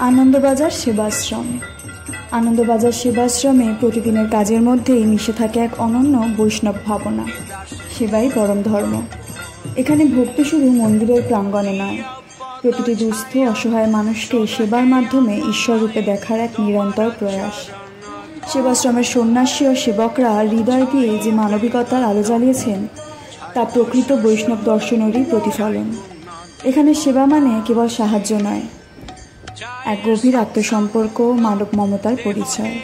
আনন্দবাজার সেবাশ্রম। আনন্দবাজার সেবাশ্রমে প্রতিদিনের কাজের মধ্যেই মিশে থাকে এক অনন্য বৈষ্ণব ভাবনা, সেবাই পরম ধর্ম। এখানে ভক্তি শুধু মন্দিরের প্রাঙ্গণে নয়, প্রতিটি দুস্থ অসহায় মানুষকে সেবার মাধ্যমে ঈশ্বররূপে দেখার এক নিরন্তর প্রয়াস। সেবাশ্রমের সন্ন্যাসী ও সেবকরা হৃদয় দিয়ে যে মানবিকতার আলো জ্বালিয়েছেন, তা প্রকৃত বৈষ্ণব দর্শনেরই প্রতিফলন। এখানে সেবা মানে কেবল সাহায্য নয়, এক গভীর আত্মসম্পর্ক, মানব মমতার পরিচয়।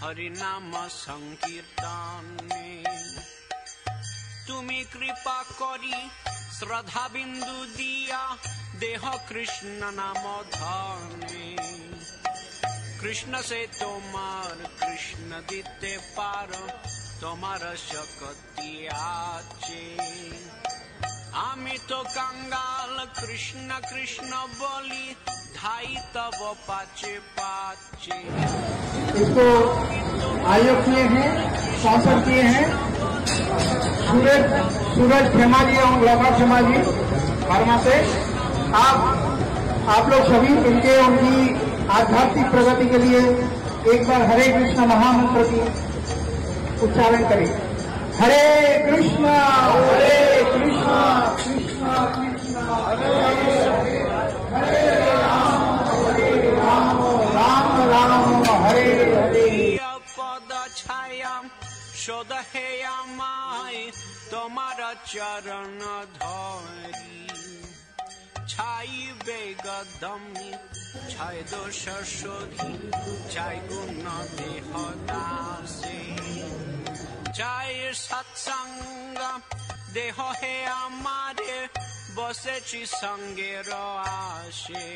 হরিনাম সংকীর্তনে তুমি কৃপা করি শ্রদ্ধা বিন্দু দিয়া দেহ কৃষ্ণ নাম ধনে। কৃষ্ণ সে তোমার কৃষ্ণ দিতে পারো, তোমার শক্তি আছে। আমি তো कंगाल কৃষ্ণ কৃষ্ণ বলি, ধাই তব পাছে পাছে। इसको आयोग किए हैं, स्पॉन्सर किए हैं सूरज खेमा जी और लता खेमा जी वर्मा से। आप लोग सभी मिलकर उनकी आध्यात्मिक प्रगति के लिए एक बार हरे कृष्ण महामंत्र की उच्चारण करें। हरे कृष्ण कृष्ण कृष्ण हरे हरे, हरे राम राम राम हरे हरे। पद छाया शोध हे আমায় তোমার চরণ ধরি, ছাই বেগদমি ছাই দোষ শোধি, ছাই গুণ দেহ দাসে, চাই সৎসঙ্গ দেহ হে আমারে, বসেছি সঙ্গের আসে।